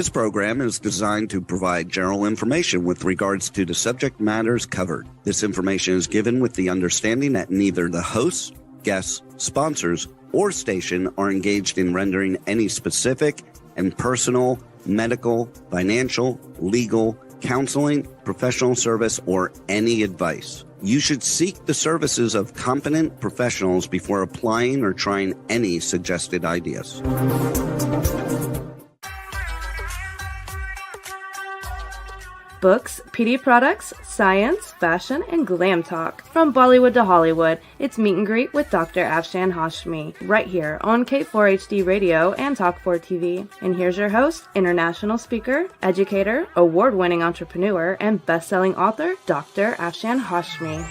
This program is designed to provide general information with regards to the subject matters covered. This information is given with the understanding that neither the hosts, guests, sponsors, or station are engaged in rendering any specific and personal, medical, financial, legal, counseling, professional service, or any advice. You should seek the services of competent professionals before applying or trying any suggested ideas. Books, PD products, science, fashion, and glam talk. From Bollywood to Hollywood, it's Meet and Greet with Dr. Afshan Hashmi, right here on K4HD Radio and Talk4 TV. And here's your host, international speaker, educator, award-winning entrepreneur, and best-selling author, Dr. Afshan Hashmi.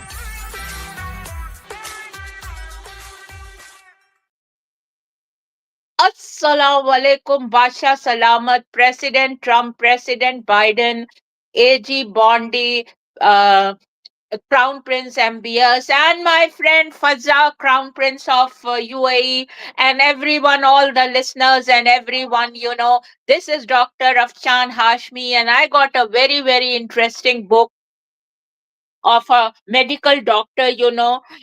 Assalamu alaikum, Basha Salamat, President Trump, President Biden, AG Bondi, Crown Prince MBS, and my friend Fazza, Crown Prince of UAE, and everyone, all the listeners and everyone, this is Dr. Afshan Hashmi, and I got a very, very interesting book of a medical doctor,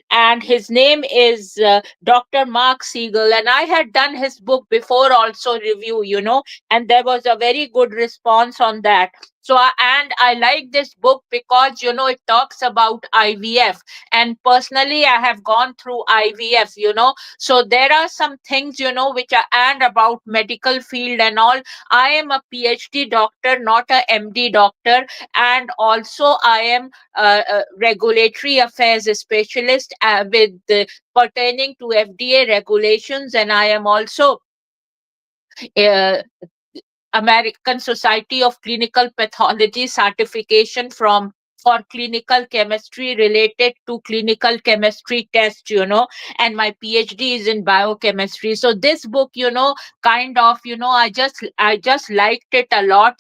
and his name is Dr. Marc Siegel. And I had done his book before also review, and there was a very good response on that. So, and I like this book because, it talks about IVF. And personally, I have gone through IVF, So there are some things, which are, and about medical field and all. I am a PhD doctor, not a MD doctor. And also I am a regulatory affairs specialist with pertaining to FDA regulations. And I am also American Society of Clinical Pathology certification for clinical chemistry related to clinical chemistry tests, and my PhD is in biochemistry. So this book, kind of, I just liked it a lot,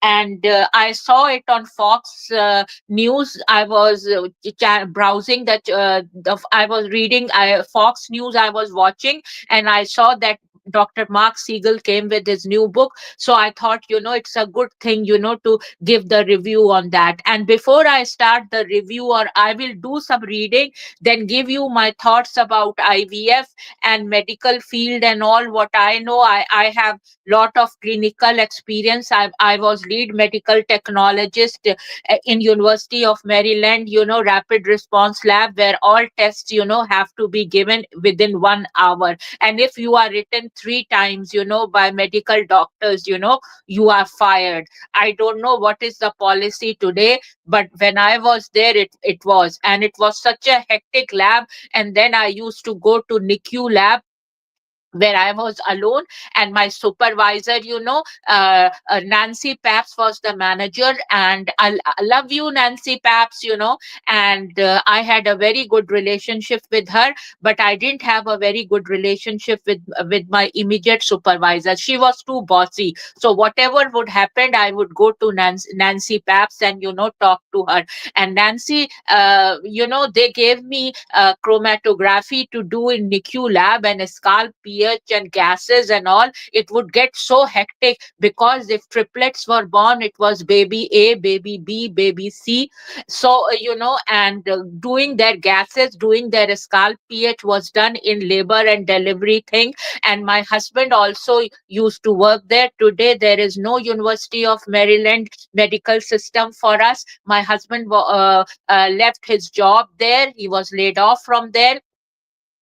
and I saw it on Fox News. I was browsing that, I was reading Fox News, I was watching, and I saw that Dr. Marc Siegel came with his new book. So I thought, it's a good thing, to give the review on that. And before I start the review, or I will do some reading, then give you my thoughts about IVF and medical field and all what I know. I have lot of clinical experience. I was lead medical technologist in University of Maryland, rapid response lab, where all tests, have to be given within 1 hour. And if you are written 3 times, by medical doctors, you are fired. I don't know what is the policy today, but when I was there, it was. And it was such a hectic lab. And then I used to go to NICU lab, where I was alone, and my supervisor, Nancy Paps was the manager, and I love you, Nancy Paps, and I had a very good relationship with her, but I didn't have a very good relationship with my immediate supervisor. She was too bossy. So whatever would happen, I would go to Nancy Paps and, talk to her. And Nancy, they gave me chromatography to do in NICU lab and a scalp pH and gases and all. It would get so hectic because if triplets were born, it was baby A, baby B, baby C. So, and doing their gases, doing their scalp pH was done in labor and delivery thing. And my husband also used to work there. Today, there is no University of Maryland medical system for us. My husband left his job there. He was laid off from there.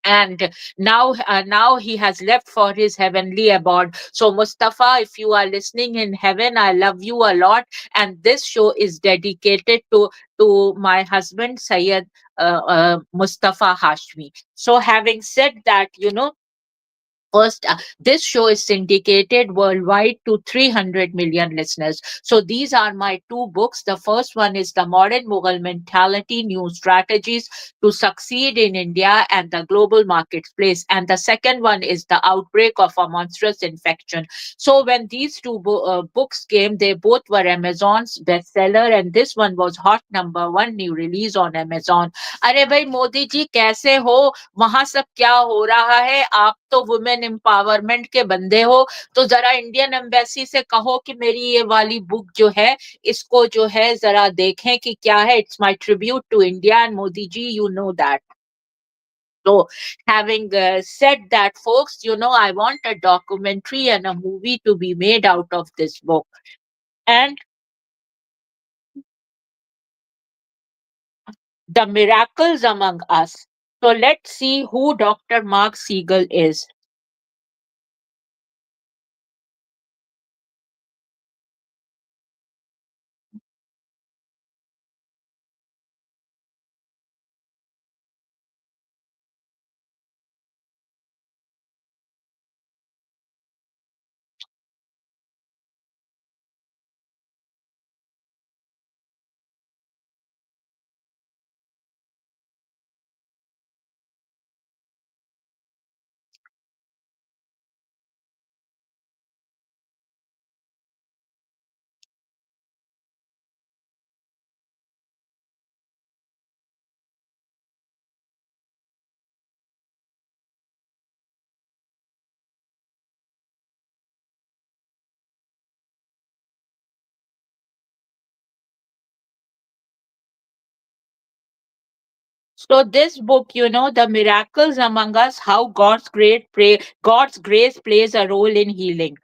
And now he has left for his heavenly abode. So Mustafa, if you are listening in heaven, I love you a lot. And this show is dedicated to my husband, Syed Mustafa Hashmi. So having said that, first, this show is syndicated worldwide to 300 million listeners. So these are my 2 books. The first one is The Modern Mughal Mentality, New Strategies to Succeed in India and the Global Marketplace. And the second one is The Outbreak of a Monstrous Infection. So when these 2 books came, they both were Amazon's bestseller, and this one was hot #1 new release on Amazon. अरे भाई मोदी जी कैसे हो, वहां सब क्या हो रहा है, आप तो वुमेन वुमेन एम्पावरमेंट के बंदे हो तो जरा इंडियन एम्बेसी से कहो कि मेरी ये वाली बुक जो है इसको जो है जरा देखें कि क्या है. It's my tribute to India and Modi ji, you know that. So, having said that, folks, I want a documentary and a movie to be made out of this book. And the miracles among us. So, let's see who Dr. Marc Siegel is. So this book, The Miracles Among Us, how God's grace plays a role in healing.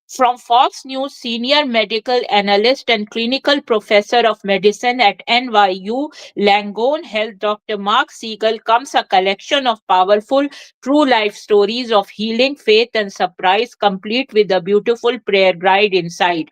From Fox News senior medical analyst and clinical professor of medicine at NYU Langone Health, Dr. Marc Siegel, comes a collection of powerful true life stories of healing, faith, and surprise, complete with a beautiful prayer guide inside.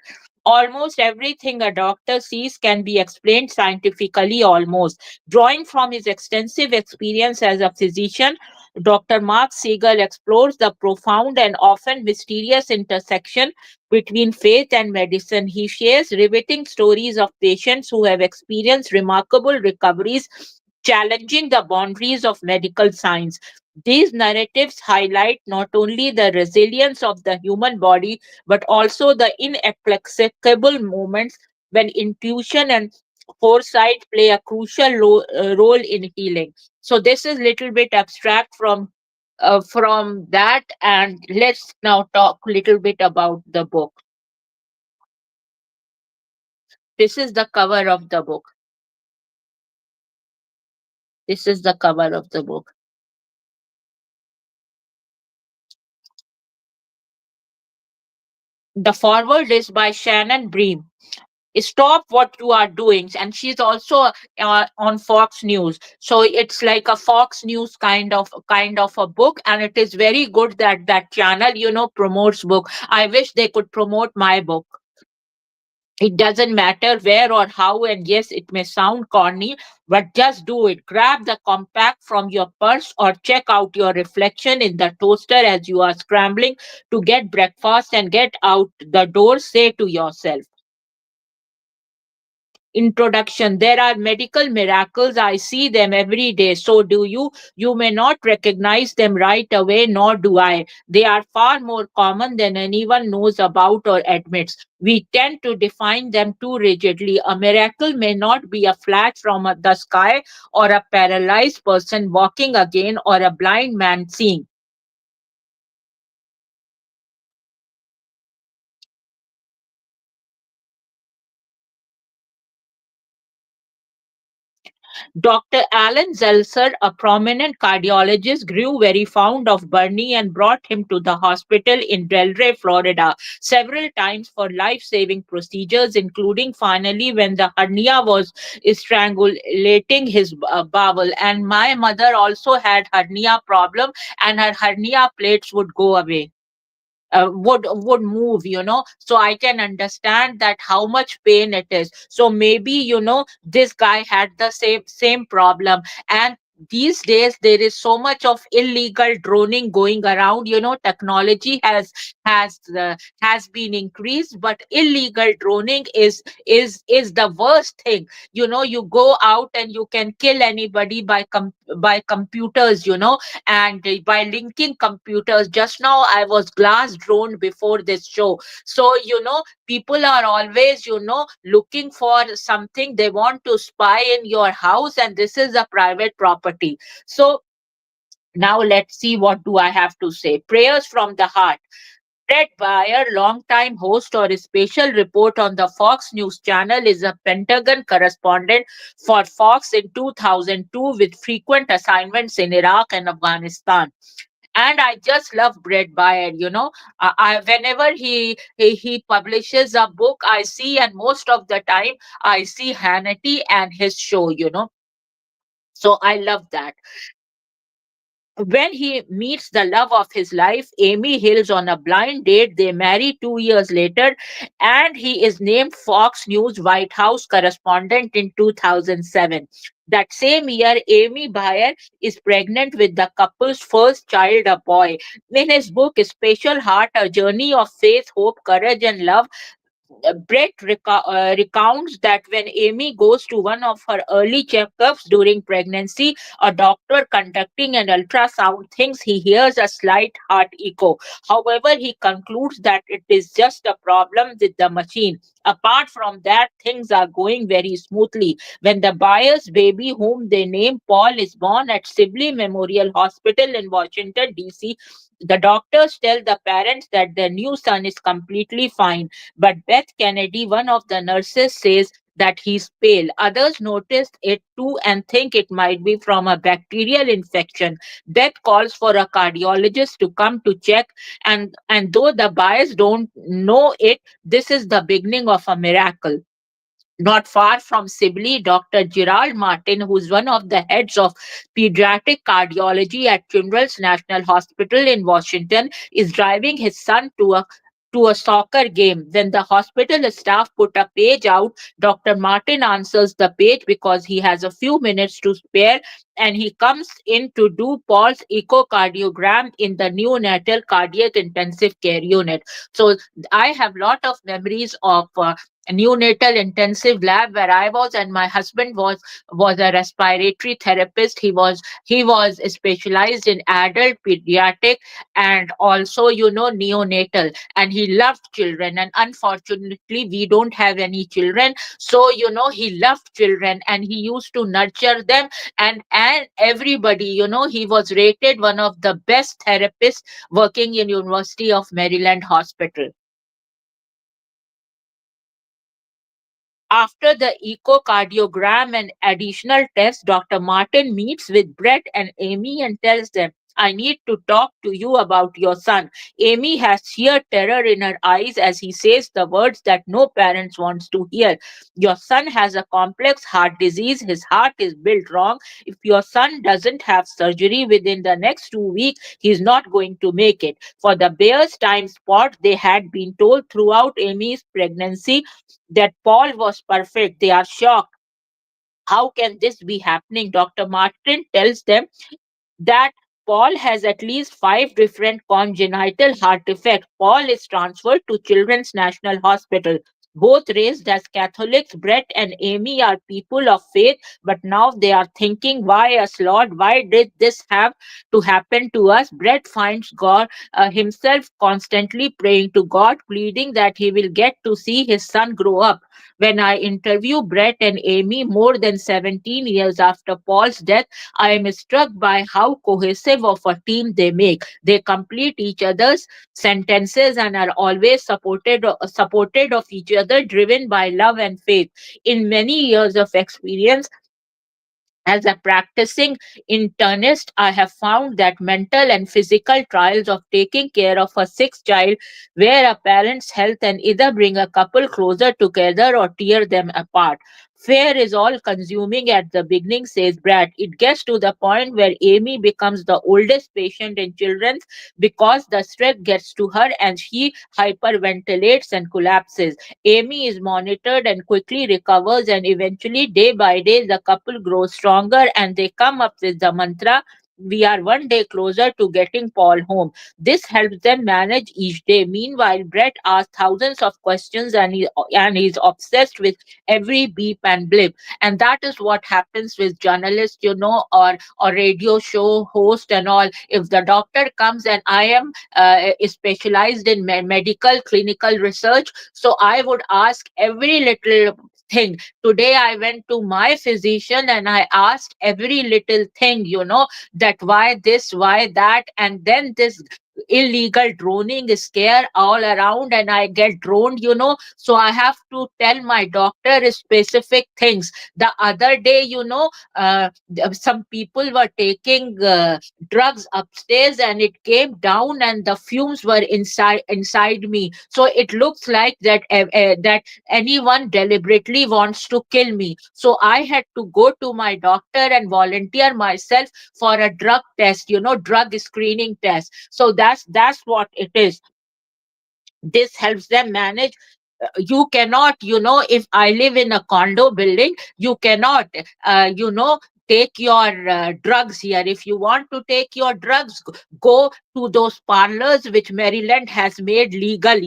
Almost everything a doctor sees can be explained scientifically, almost. Drawing from his extensive experience as a physician, Dr. Marc Siegel explores the profound and often mysterious intersection between faith and medicine. He shares riveting stories of patients who have experienced remarkable recoveries, challenging the boundaries of medical science. These narratives highlight not only the resilience of the human body, but also the inexplicable moments when intuition and foresight play a crucial role in healing. So this is little bit abstract from that, and let's now talk a little bit about the book. This is the cover of the book. This is the cover of the book. The forward is by Shannon Bream. Stop what you are doing, and she's also on Fox News, so it's like a Fox News kind of a book, and it is very good that that channel promotes book. I wish they could promote my book. It doesn't matter where or how, and yes, it may sound corny, but just do it. Grab the compact from your purse or check out your reflection in the toaster as you are scrambling to get breakfast and get out the door. Say to yourself, introduction. There are medical miracles. I see them every day. So do you. You may not recognize them right away, nor do I. They are far more common than anyone knows about or admits. We tend to define them too rigidly. A miracle may not be a flash from the sky, or a paralyzed person walking again, or a blind man seeing. Dr. Alan Zeltzer, a prominent cardiologist, grew very fond of Bernie and brought him to the hospital in Delray, Florida, several times for life saving procedures, including finally when the hernia was strangulating his bowel. And my mother also had hernia problem, and her hernia plates would go away. Would move, so I can understand that how much pain it is. So maybe this guy had the same problem. And these days there is so much of illegal droning going around. Technology has been increased, but illegal droning is the worst thing. You go out and you can kill anybody by by computers, and by linking computers. Just now I was glass drawn before this show. So, people are always, looking for something. They want to spy in your house, and this is a private property. So now let's see, what do I have to say. Prayers from the heart. Brett Baer, longtime host or a special report on the Fox News channel, is a Pentagon correspondent for Fox in 2002 with frequent assignments in Iraq and Afghanistan. And I just love Brett Baer. Whenever he publishes a book, I see, and most of the time I see Hannity and his show. So I love that. When he meets the love of his life, Amy Hills, on a blind date, they marry 2 years later, and he is named Fox News White House correspondent in 2007. That same year, Amy Bayer is pregnant with the couple's first child, a boy. In his book, Special Heart, A Journey of Faith, Hope, Courage, and Love, recounts that when Amy goes to one of her early checkups during pregnancy, a doctor conducting an ultrasound thinks he hears a slight heart echo. However, he concludes that it is just a problem with the machine. Apart from that, things are going very smoothly. When the buyer's baby, whom they name Paul, is born at Sibley Memorial Hospital in Washington, D.C., the doctors tell the parents that their new son is completely fine. But Beth Kennedy, one of the nurses, says that he's pale. Others noticed it too and think it might be from a bacterial infection. Beth calls for a cardiologist to come to check, and though the buyers don't know it, this is the beginning of a miracle. Not far from Sibley, Dr. Gerald Martin, who's one of the heads of pediatric cardiology at Children's National Hospital in Washington, is driving his son to a soccer game. When the hospital staff put a page out, Dr. Martin answers the page because he has a few minutes to spare, and he comes in to do Paul's echocardiogram in the neonatal cardiac intensive care unit. So I have lot of memories of neonatal intensive lab where I was, and my husband was a respiratory therapist. He was specialized in adult, pediatric, and also neonatal, and he loved children. And unfortunately, we don't have any children, so he loved children and he used to nurture them. And everybody, he was rated one of the best therapists working in University of Maryland Hospital. After the echocardiogram and additional tests, Dr. Martin meets with Brett and Amy and tells them, I need to talk to you about your son. Amy has sheer terror in her eyes as he says the words that no parents wants to hear. Your son has a complex heart disease. His heart is built wrong. If your son doesn't have surgery within the next 2 weeks, he's not going to make it. For the Bears time spot, they had been told throughout Amy's pregnancy that Paul was perfect. They are shocked. How can this be happening? Dr. Martin tells them that Paul has at least 5 different congenital heart defects. Paul is transferred to Children's National Hospital. Both raised as Catholics, Brett and Amy are people of faith, but now they are thinking, why us, Lord? Why did this have to happen to us? Brett finds God himself constantly praying to God, pleading that he will get to see his son grow up. When I interview Brett and Amy more than 17 years after Paul's death, I am struck by how cohesive of a team they make. They complete each other's sentences and are always supported of each other, driven by love and faith. In many years of experience, as a practicing internist, I have found that mental and physical trials of taking care of a sick child, where a parent's health and either bring a couple closer together or tear them apart. Fear is all consuming at the beginning, says Brad. It gets to the point where Amy becomes the oldest patient in children's because the stress gets to her and she hyperventilates and collapses. Amy is monitored and quickly recovers, and eventually, day by day, the couple grows stronger and they come up with the mantra. one day closer to getting Paul home. This helps them manage each day. Meanwhile, Brett asks thousands of questions, and he's obsessed with every beep and blip. And that is what happens with journalists, or radio show host and all. If the doctor comes, and I am specialized in medical clinical research, so I would ask every little thing. Today I went to my physician and I asked every little thing, that why this, why that, and then this illegal droning is scare all around and I get droned, so I have to tell my doctor specific things. The other day, some people were taking drugs upstairs, and it came down and the fumes were inside me, so it looks like that anyone deliberately wants to kill me. So I had to go to my doctor and volunteer myself for a drug test, drug screening test. So that's what it is. This helps them manage. You cannot, if I live in a condo building, you cannot, take your drugs here. If you want to take your drugs, go to those parlors which Maryland has made legal,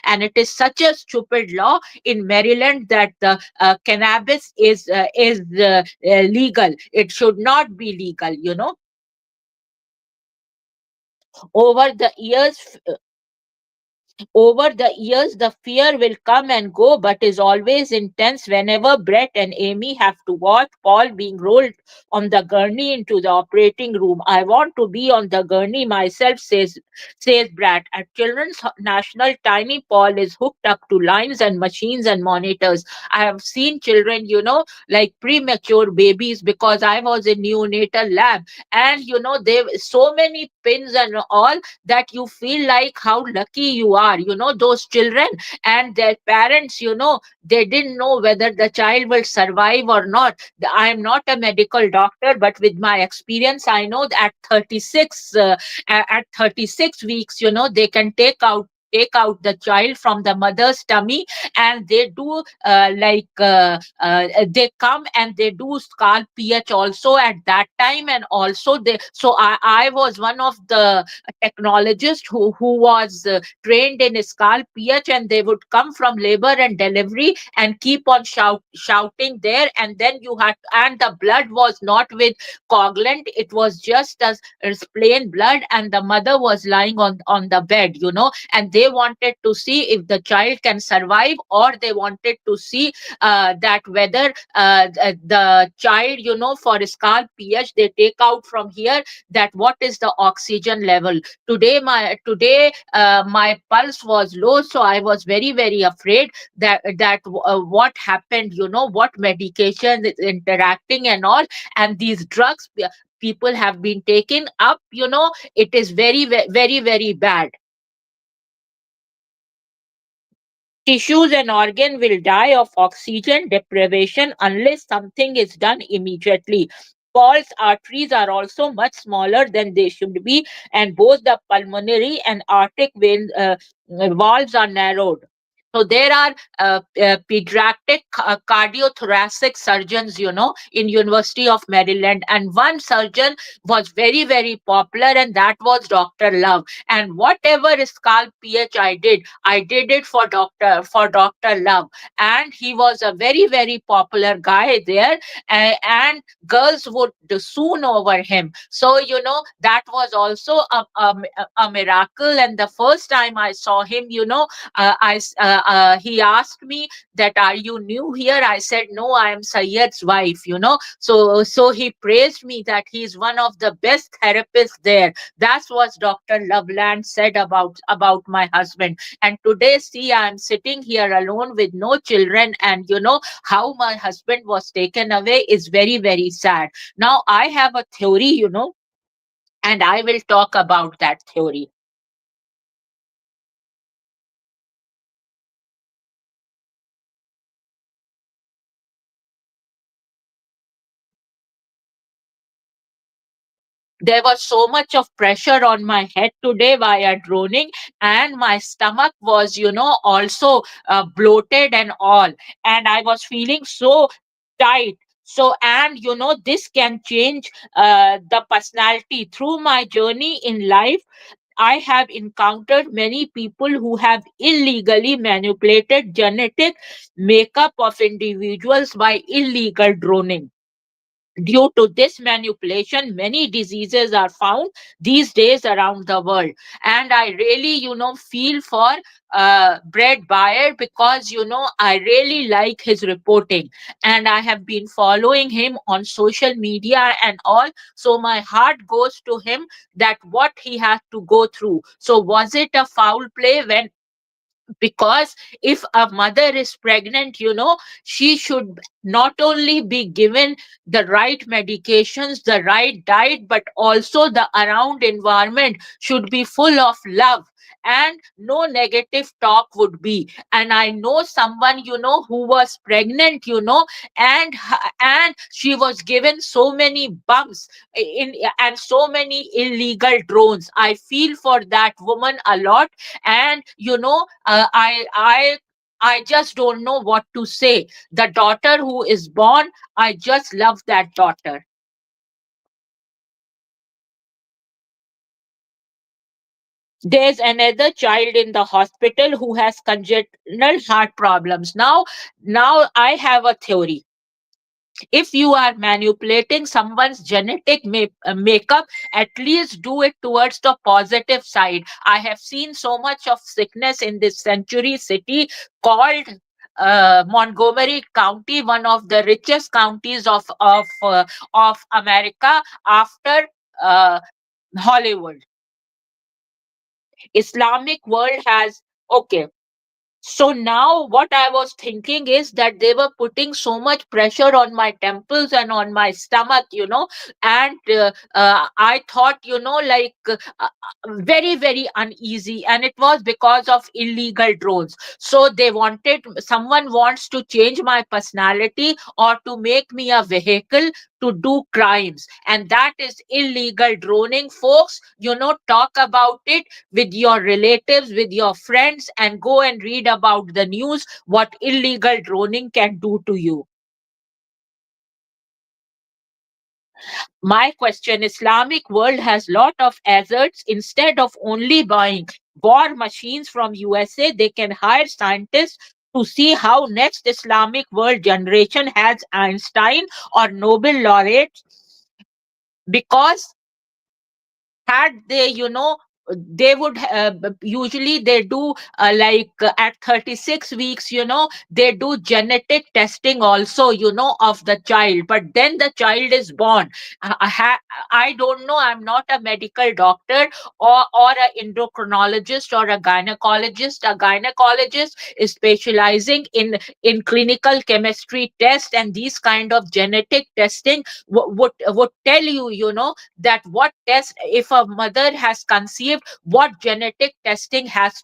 and it is such a stupid law in Maryland that the cannabis is legal. It should not be legal, over the years. Over the years, the fear will come and go, but is always intense whenever Brett and Amy have to watch Paul being rolled on the gurney into the operating room. I want to be on the gurney myself, says Brett. At Children's National, tiny Paul is hooked up to lines and machines and monitors. I have seen children, like premature babies, because I was in neonatal lab, and there so many pins and all that you feel like how lucky you are, those children and their parents, they didn't know whether the child will survive or not. I am not a medical doctor, but with my experience, I know that at 36 weeks, they can take out the child from the mother's tummy, and they do they come and they do scalp pH also at that time. And also I was one of the technologist who was trained in scalp pH, and they would come from labor and delivery and keep on shouting there. And then and the blood was not with coagulant, it was just as plain blood, and the mother was lying on the bed, and they wanted to see if the child can survive, or they wanted to see that whether the child, for scalp pH, they take out from here that what is the oxygen level. Today my pulse was low, so I was very very afraid that what happened, what medication is interacting and all, and these drugs people have been taken up, it is very very very bad. Tissues and organ will die of oxygen deprivation unless something is done immediately. Paul's arteries are also much smaller than they should be, and both the pulmonary and aortic valves are narrowed. So there are pediatric cardiothoracic surgeons, in University of Maryland, and one surgeon was very very popular, and that was Dr. Love. And whatever scalp pH I did it for Dr. Love, and he was a very very popular guy there, and girls would soon over him. So that was also a miracle. And the first time I saw him, he asked me that, are you new here? I said, no, I am Sayyed's wife, so he praised me that he's one of the best therapists there. That's what Dr. Loveland said about my husband. And today, see, I'm sitting here alone with no children, and how my husband was taken away is very very sad. Now I have a theory, and I will talk about that theory. There was so much of pressure on my head today via droning, and my stomach was, also bloated and all, and I was feeling so tight. So, and this can change the personality. Through my journey in life, I have encountered many people who have illegally manipulated genetic makeup of individuals by illegal droning. Due to this manipulation, many diseases are found these days around the world. And I really, feel for Brett Bayer, because, I really like his reporting. And I have been following him on social media and all. So my heart goes to him, that what he had to go through. So was it a foul play? Because if a mother is pregnant, she should not only be given the right medications, the right diet, but also the around environment should be full of love, and no negative talk would be. And I know someone, who was pregnant, and she was given so many bumps in and so many illegal drones. I feel for that woman a lot. And I just don't know what to say. The daughter who is born, I just love that daughter. There's another child in the hospital who has congenital heart problems. Now I have a theory. If you are manipulating someone's genetic makeup, at least do it towards the positive side. I have seen so much of sickness in this century city called Montgomery County, one of the richest counties of America after uh, Hollywood. Islamic world has, okay. So now what I was thinking is that they were putting so much pressure on my temples and on my stomach, and I thought, very, very uneasy. And it was because of illegal drones. So someone wants to change my personality or to make me a vehicle to do crimes. And that is illegal droning, folks. Talk about it with your relatives, with your friends, and go and read about the news, what illegal droning can do to you. My question: Islamic world has lot of assets. Instead of only buying war machines from USA, they can hire scientists to see how next Islamic world generation has Einstein or Nobel laureates. Because had they, they would usually they do at 36 weeks, they do genetic testing also, of the child. But then the child is born. I don't know, I'm not a medical doctor or a endocrinologist or a gynecologist. A gynecologist is specializing in clinical chemistry test, and these kind of genetic testing would tell you, that what test, if a mother has conceived, what genetic testing has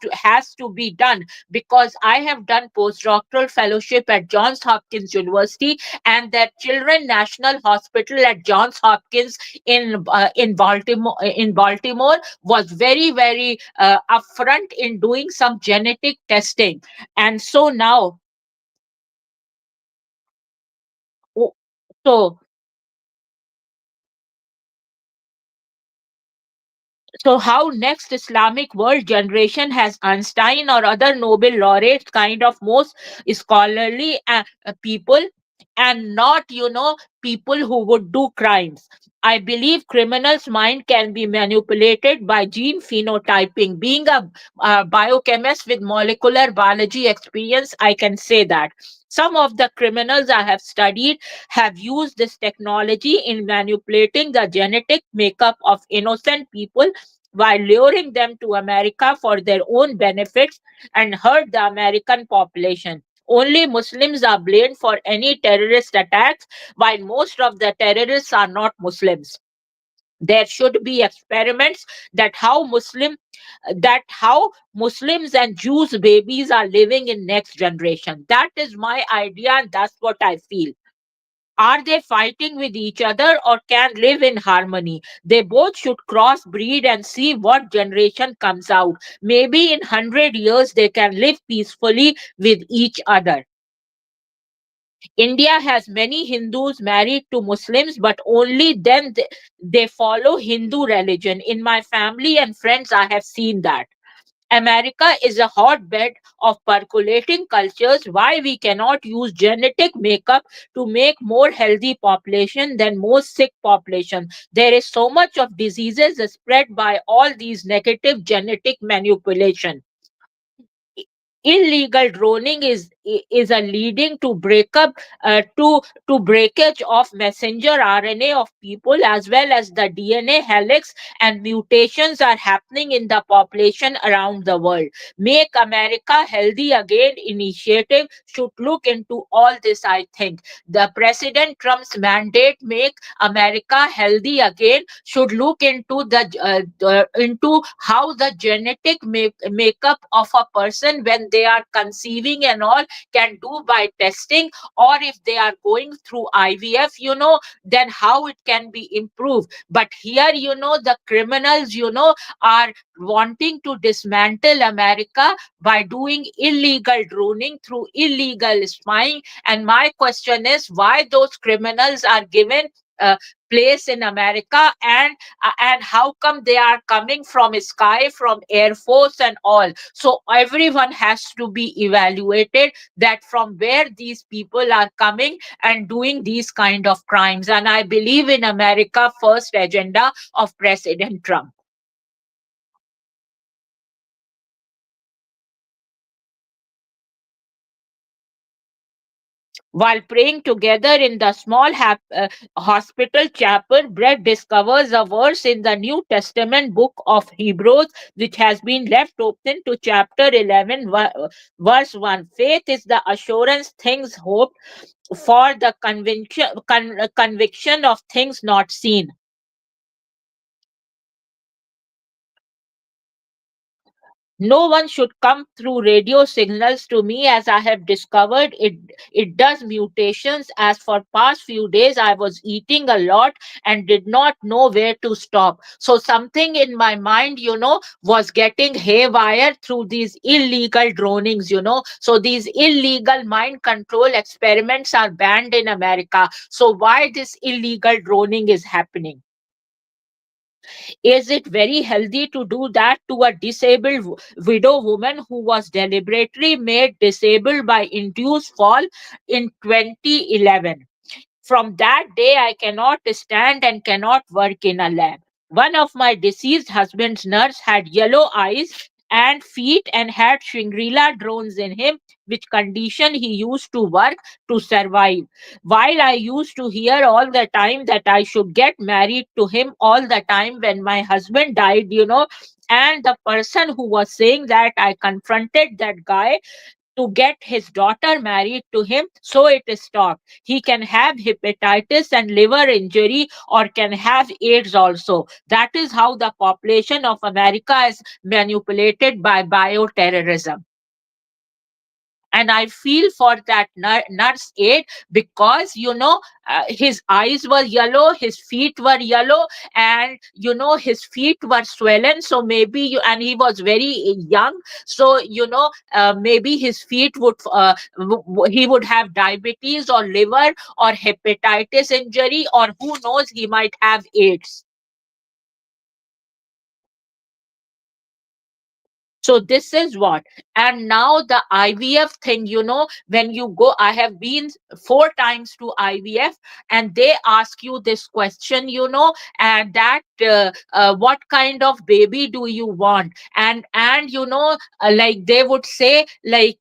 to be done. Because I have done postdoctoral fellowship at Johns Hopkins University, and that Children National Hospital at Johns Hopkins in Baltimore was very, very upfront in doing some genetic testing. And so now, oh, so So how next Islamic world generation has Einstein or other Nobel laureates, kind of most scholarly people, and not, people who would do crimes. I believe criminals' mind can be manipulated by gene phenotyping. Being a biochemist with molecular biology experience, I can say that some of the criminals I have studied have used this technology in manipulating the genetic makeup of innocent people while luring them to America for their own benefits and hurt the American population. Only Muslims are blamed for any terrorist attacks, while most of the terrorists are not Muslims. There should be experiments that how Muslims and Jews babies are living in next generation. That is my idea, and that's what I feel. Are they fighting with each other or can live in harmony? They both should crossbreed and see what generation comes out. Maybe in 100 years they can live peacefully with each other. India has many Hindus married to Muslims, but only then they follow Hindu religion. In my family and friends, I have seen that. America is a hotbed of percolating cultures. Why we cannot use genetic makeup to make more healthy population than most sick population? There is so much of diseases spread by all these negative genetic manipulation. Illegal droning is a leading to breakup to breakage of messenger RNA of people, as well as the DNA helix, and mutations are happening in the population around the world. Make America Healthy Again initiative should look into all this. I think the President Trump's mandate, Make America Healthy Again, should look into into how the genetic makeup of a person when they are conceiving and all can do by testing, or if they are going through IVF, then how it can be improved. But here, the criminals, are wanting to dismantle America by doing illegal droning through illegal spying. And my question is, why those criminals are given uh, place in America, and how come they are coming from sky, from air force and all? So everyone has to be evaluated, that from where these people are coming and doing these kind of crimes. And I believe in America first agenda of President Trump. While praying together in the small hospital chapel, Brett discovers a verse in the New Testament book of Hebrews, which has been left open to chapter 11, verse 1. Faith is the assurance things hoped for, the conviction of things not seen. No one should come through radio signals to me, as I have discovered it does mutations. As for past few days I was eating a lot and did not know where to stop. So something in my mind, was getting haywire through these illegal dronings, So these illegal mind control experiments are banned in America. So why this illegal droning is happening? Is it very healthy to do that to a disabled widow woman who was deliberately made disabled by induced fall in 2011? From that day, I cannot stand and cannot work in a lab. One of my deceased husband's nurse had yellow eyes and feet and had Shangri-La drones in him, which condition he used to work to survive. While I used to hear all the time that I should get married to him all the time when my husband died, and the person who was saying that, I confronted that guy to get his daughter married to him, so it stopped. He can have hepatitis and liver injury, or can have AIDS also. That is how the population of America is manipulated by bioterrorism. And I feel for that nurse aide, because his eyes were yellow, his feet were yellow, and his feet were swollen. So maybe and he was very young, so maybe his feet would he would have diabetes or liver or hepatitis injury, or who knows, he might have AIDS. So this is what. And now the IVF thing, when you go, I have been 4 times to IVF, and they ask you this question, and that what kind of baby do you want? And like they would say, like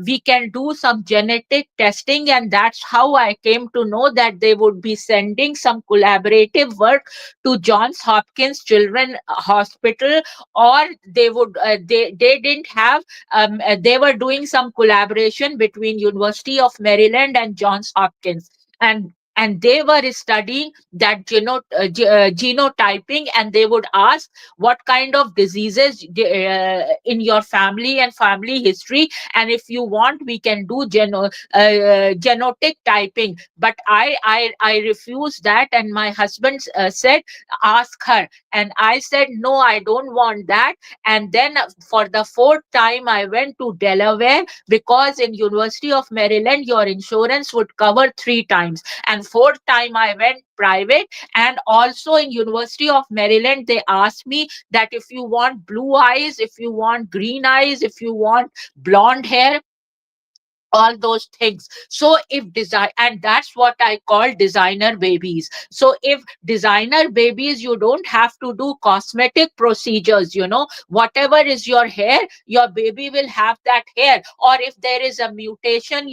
we can do some genetic testing, and that's how I came to know that they would be sending some collaborative work to Johns Hopkins Children Hospital, or they didn't have they were doing some collaboration between University of Maryland and Johns Hopkins. And and they were studying that genotyping, and they would ask what kind of diseases in your family and family history, and if you want we can do genotic typing. But I refused that, and my husband said ask her, and I said no, I don't want that. And then for the fourth time I went to Delaware, because in University of Maryland your insurance would cover three times, and fourth time I went private. And also in University of Maryland they asked me that if you want blue eyes, if you want green eyes, if you want blonde hair, all those things. So if design, and that's what I call designer babies. So if designer babies, you don't have to do cosmetic procedures, whatever is your hair, your baby will have that hair. Or if there is a mutation,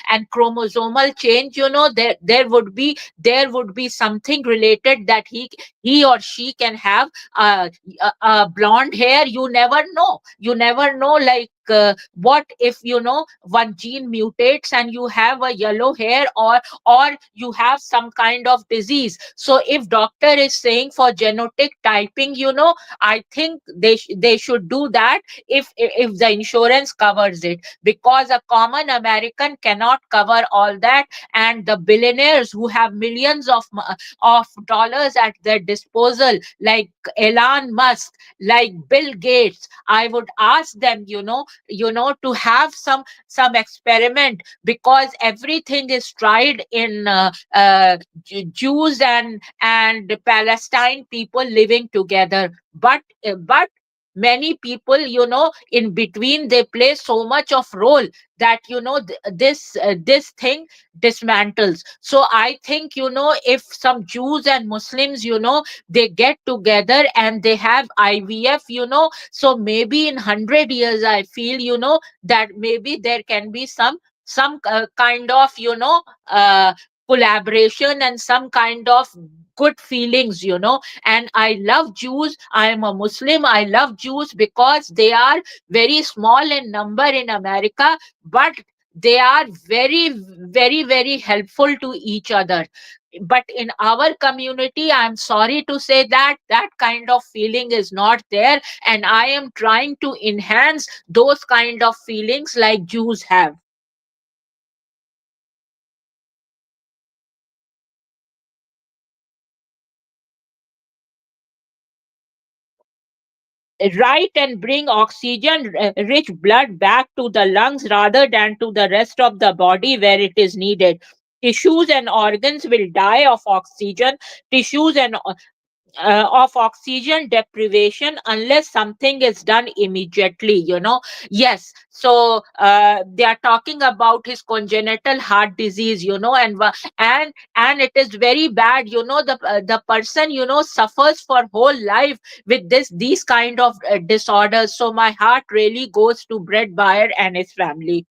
and chromosomal change, there would be something related that he or she can have blonde hair. You never know, like what if one gene mutates and you have a yellow hair, or you have some kind of disease. So if doctor is saying for genetic typing, I think they should do that if the insurance covers it, because a common American cannot cover all that. And the billionaires who have millions of dollars at their disposal, like Elon Musk, like Bill Gates, I would ask them, to have some experiment, because everything is tried in Jews and Palestine people living together. But many people, in between, they play so much of role that this thing dismantles. So I think, if some Jews and Muslims, they get together and they have IVF, so maybe in 100 years I feel, that maybe there can be some kind of uh, collaboration and some kind of good feelings. And I love Jews. I am a Muslim. I love Jews because they are very small in number in America, but they are very, very, very helpful to each other. But in our community, I'm sorry to say that that kind of feeling is not there, and I am trying to enhance those kind of feelings like Jews have. Right, and bring oxygen rich blood back to the lungs rather than to the rest of the body where it is needed. Tissues and organs will die of oxygen. Tissues and of oxygen deprivation unless something is done immediately. Yes, so they are talking about his congenital heart disease, and it is very bad. The person suffers for whole life with these kind of disorders. So my heart really goes to Brett Bayer and his family.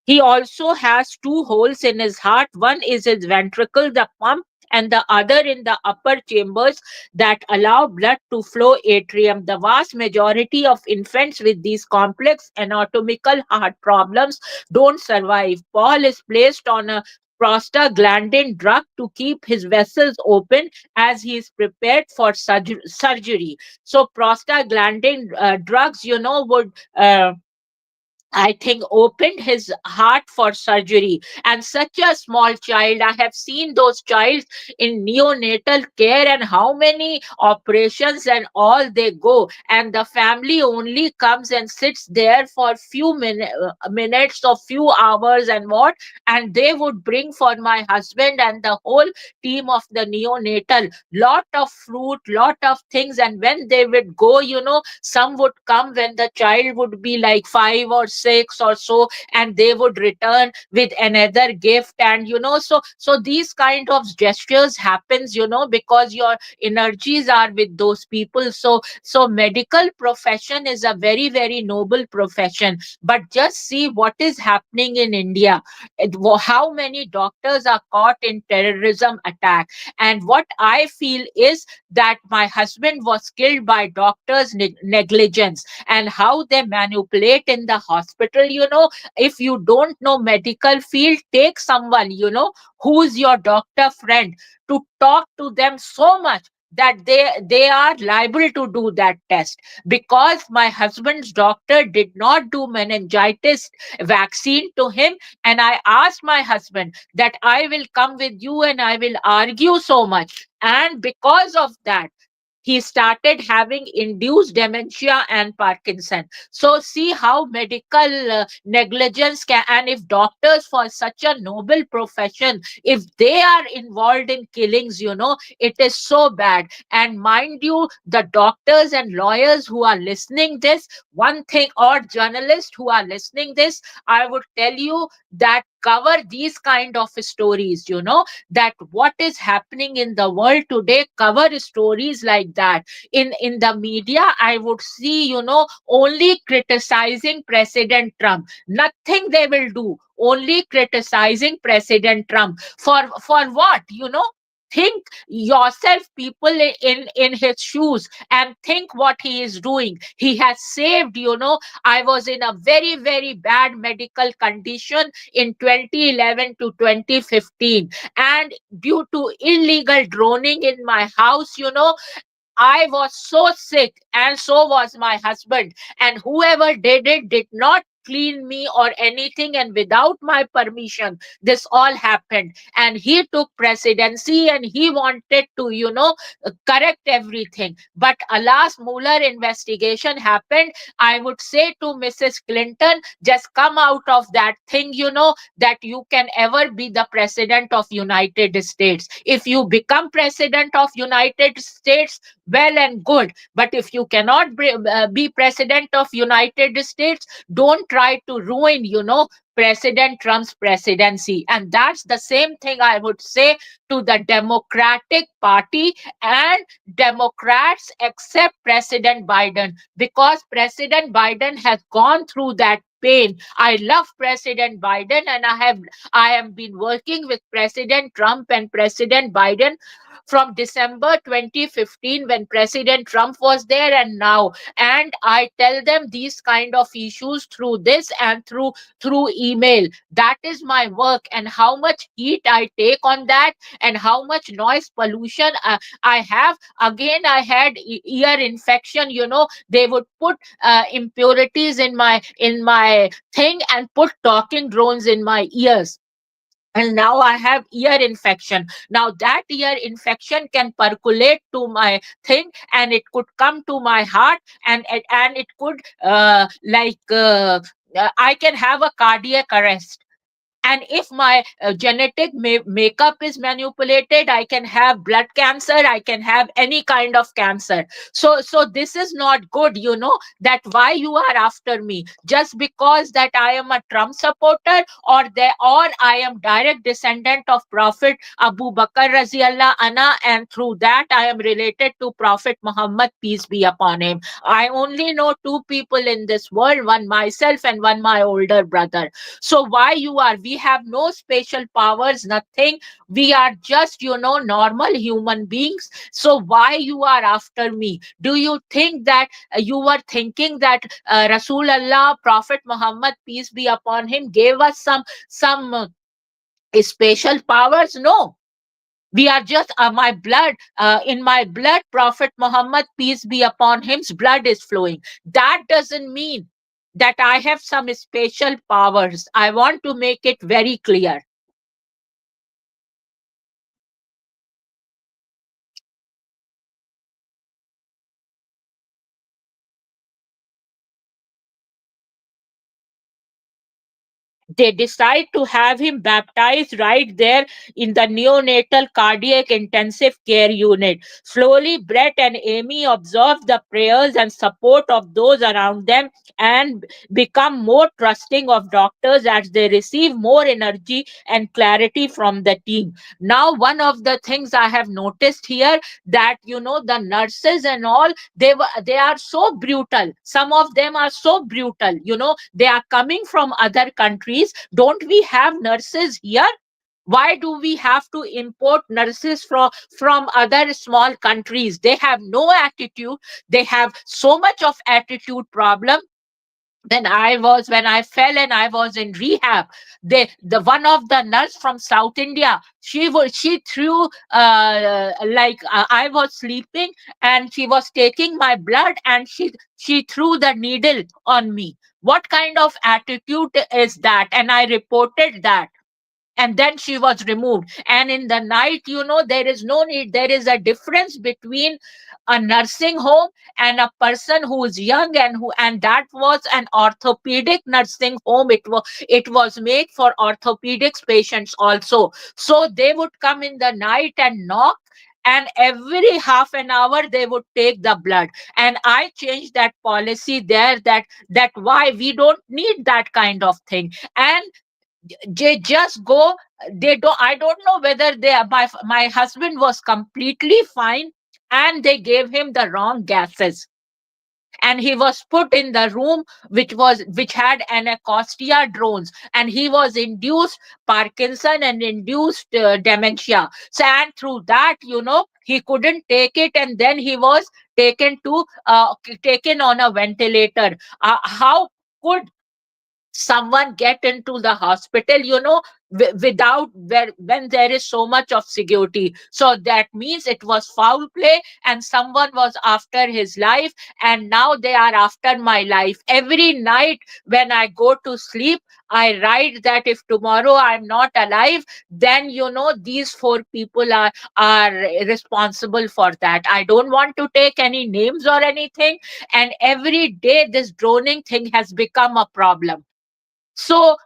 He also has two holes in his heart. One is his ventricle, the pump, and the other in the upper chambers that allow blood to flow atrium. The vast majority of infants with these complex anatomical heart problems don't survive. Paul is placed on a prostaglandin drug to keep his vessels open as he is prepared for surgery. So prostaglandin drugs, would I think opened his heart for surgery. And such a small child, I have seen those childs in neonatal care and how many operations and all they go. And the family only comes and sits there for few minutes or few hours and what. And they would bring for my husband and the whole team of the neonatal lot of fruit, lot of things. And when they would go, some would come when the child would be like 5 or 6 or so, and they would return with another gift. And so these kind of gestures happens, because your energies are with those people. So medical profession is a very, very noble profession. But just see what is happening in India. How many doctors are caught in terrorism attack. And what I feel is that my husband was killed by doctors negligence, and how they manipulate in the hospital, if you don't know medical field, take someone, who's your doctor friend, to talk to them so much that they are liable to do that test. Because my husband's doctor did not do meningitis vaccine to him, and I asked my husband that I will come with you and I will argue so much, and because of that he started having induced dementia and Parkinson. So see how medical negligence can, and if doctors for such a noble profession, if they are involved in killings, it is so bad. And mind you, the doctors and lawyers who are listening this, one thing, or journalists who are listening this, I would tell you that cover these kind of stories, that what is happening in the world today, cover stories like that. In the media I would see, only criticizing President Trump, nothing they will do, only criticizing President Trump. For what, think yourself, people in his shoes, and think what he is doing. He has saved, I was in a very very bad medical condition in 2011 to 2015, and due to illegal droning in my house, I was so sick, and so was my husband. And whoever did it did not clean me or anything, and without my permission, this all happened. And he took presidency and he wanted to, correct everything. But alas, Mueller investigation happened. I would say to Mrs. Clinton, just come out of that thing, that you can ever be the president of United States. If you become president of United States, well and good, but if you cannot be president of United States, don't try to ruin, President Trump's presidency. And that's the same thing I would say to the Democratic Party and Democrats, except President Biden, because President Biden has gone through that pain. I love President Biden, and I have been working with President Trump and President Biden from December 2015, when President Trump was there, and now. And I tell them these kind of issues through this and through email. That is my work, and how much heat I take on that, and how much noise pollution I have. Again, I had ear infection. They would put impurities in my thing and put talking drones in my ears, and now I have ear infection. Now that ear infection can percolate to my thing, and it could come to my heart, and it could I can have a cardiac arrest. And if my genetic makeup is manipulated, I can have blood cancer, I can have any kind of cancer. So this is not good, that why you are after me just because that I am a Trump supporter, or I am direct descendant of Prophet Abu Bakr Raziallah Anna, and through that I am related to Prophet Muhammad, peace be upon him. I only know two people in this world, one myself and one my older brother. So why you are, we have no special powers, nothing. We are just, normal human beings. So why you are after me? Do you think that you were thinking that Rasulullah, Prophet Muhammad, peace be upon him, gave us some special powers? No. We are just my blood, in my blood, Prophet Muhammad, peace be upon him's blood is flowing. That doesn't mean that I have some special powers. I want to make it very clear. They decide to have him baptized right there in the neonatal cardiac intensive care unit. Slowly, Brett and Amy observe the prayers and support of those around them, and become more trusting of doctors as they receive more energy and clarity from the team. Now, one of the things I have noticed here, that the nurses and all, they are so brutal. Some of them are so brutal. They are coming from other countries. Don't we have nurses here? Why do we have to import nurses from other small countries? They have no attitude. They have so much of attitude problem. Then when I fell and I was in rehab, the one of the nurse from South India, she threw, I was sleeping and she was taking my blood, and she threw the needle on me. What kind of attitude is that? And I reported that, and then she was removed. And in the night, there is no need. There is a difference between a nursing home and a person who is young, and that was an orthopedic nursing home. It was made for orthopedics patients also. So they would come in the night and knock, and every half an hour they would take the blood. And I changed that policy there, that why we don't need that kind of thing. And they just go. They don't I don't know whether my husband was completely fine, and they gave him the wrong gases, and he was put in the room which had anacostia drones, and he was induced Parkinson and induced dementia. So, and through that, he couldn't take it, and then he was taken on a ventilator. How could someone get into the hospital, without when there is so much of security? So that means it was foul play, and someone was after his life, and now they are after my life. Every night when I go to sleep, I write that if tomorrow I'm not alive, then these four people are responsible for that. I don't want to take any names or anything, and every day this droning thing has become a problem. So,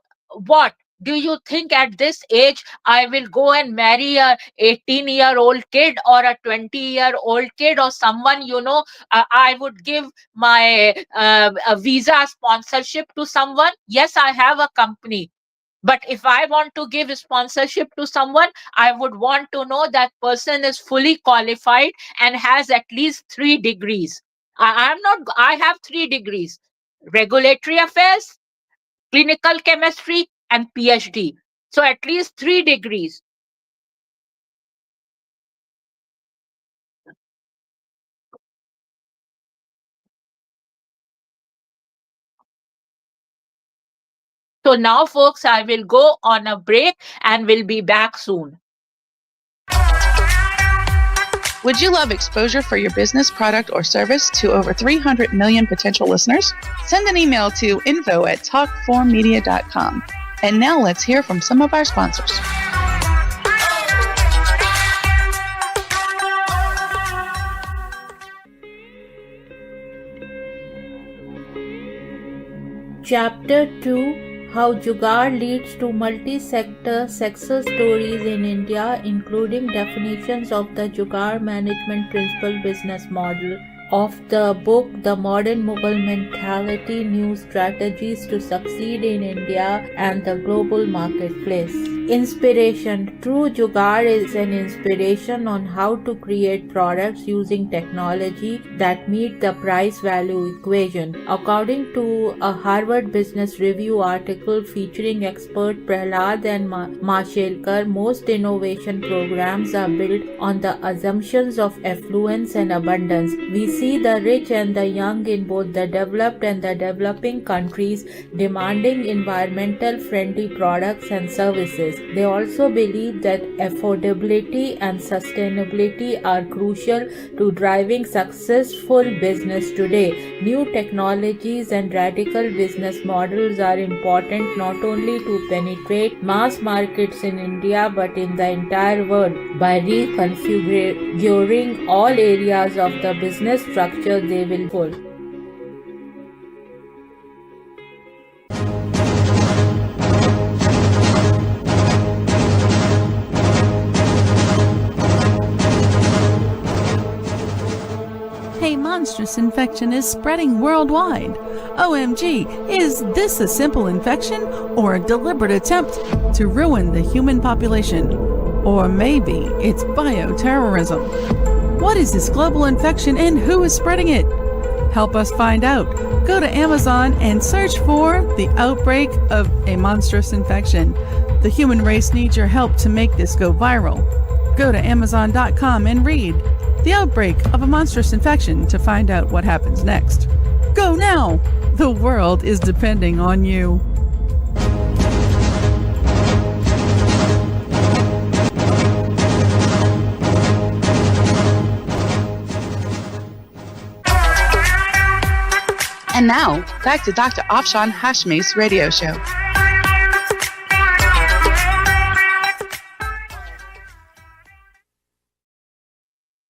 what do you think? At this age, I will go and marry a 18-year-old kid or a 20-year-old kid, or someone, I would give my a visa sponsorship to someone. Yes, I have a company. But if I want to give sponsorship to someone, I would want to know that person is fully qualified and has at least 3 degrees. I have 3 degrees: regulatory affairs, clinical chemistry, and PhD. So at least 3 degrees. So now, folks, I will go on a break and will be back soon. Would you love exposure for your business, product, or service to over 300 million potential listeners? Send an email to info@talkformedia.com. And now let's hear from some of our sponsors. Chapter 2: How Jugaad Leads to Multi-Sector Success Stories in India, including definitions of the Jugaad Management Principle business model. Of the book The Modern Mughal Mentality: New Strategies to Succeed in India and the Global Marketplace. Inspiration. True Jugaad is an inspiration on how to create products using technology that meet the price-value equation. According to a Harvard Business Review article featuring expert Prahlad and Mashelkar, most innovation programs are built on the assumptions of affluence and abundance. We see the rich and the young in both the developed and the developing countries demanding environmental friendly products and services. They also believe that affordability and sustainability are crucial to driving successful business today. New technologies and radical business models are important not only to penetrate mass markets in India but in the entire world. By reconfiguring all areas of the business structure, they will pull. A monstrous infection is spreading worldwide. OMG, is this a simple infection or a deliberate attempt to ruin the human population? Or maybe it's bioterrorism. What is this global infection and who is spreading it? Help us find out. Go to Amazon and search for The Outbreak of a Monstrous Infection. The human race needs your help to make this go viral. Go to Amazon.com and read The Outbreak of a Monstrous Infection to find out what happens next. Go now! The world is depending on you. And now, back to Dr. Afshan Hashmi's radio show.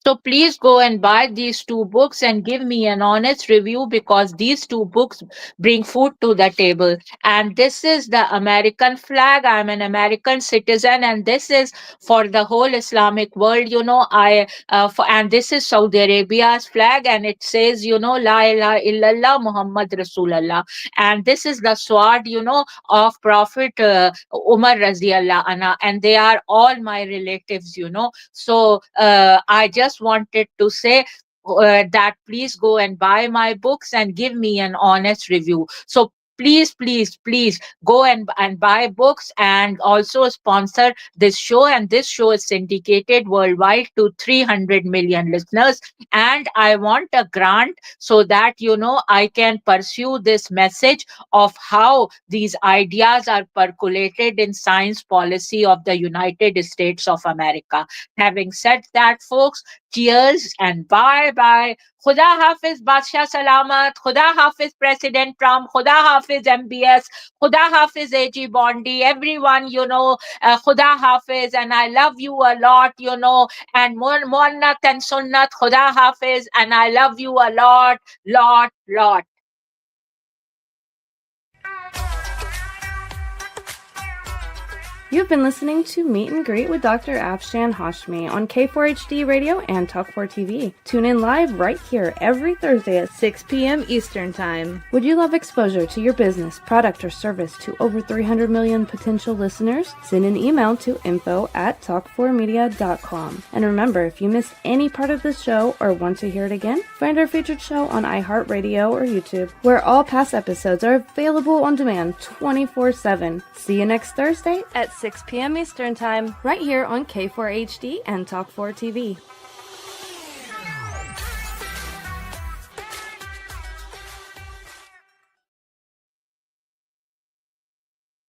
So please go and buy these two books and give me an honest review, because these two books bring food to the table. And this is the American flag. I'm an American citizen, and this is for the whole Islamic world. And this is Saudi Arabia's flag, and it says, La ilaha illallah Muhammad Rasulullah. And this is the sword, of Prophet Umar Raziallah Anha, and they are all my relatives. So I just wanted to say that please go and buy my books and give me an honest review. So please go and buy books and also sponsor this show. And this show is syndicated worldwide to 300 million listeners. And I want a grant so that, I can pursue this message of how these ideas are percolated in science policy of the United States of America. Having said that, folks, cheers and bye-bye. Khuda Hafiz Badshah Salamat, Khuda Hafiz President Trump, Khuda Hafiz MBS, Khuda Hafiz AG Bondi, everyone, Khuda Hafiz, and I love you a lot, and Muannat and Sunnat, Khuda Hafiz, and I love you a lot. You've been listening to Meet and Greet with Dr. Afshan Hashmi on K4HD Radio and Talk4 TV. Tune in live right here every Thursday at 6 p.m. Eastern Time. Would you love exposure to your business, product, or service to over 300 million potential listeners? Send an email to info@talk4media.com. And remember, if you missed any part of this show or want to hear it again, find our featured show on iHeartRadio or YouTube, where all past episodes are available on demand 24/7. See you next Thursday at 6 p.m. Eastern Time, right here on K4HD and Talk4 TV.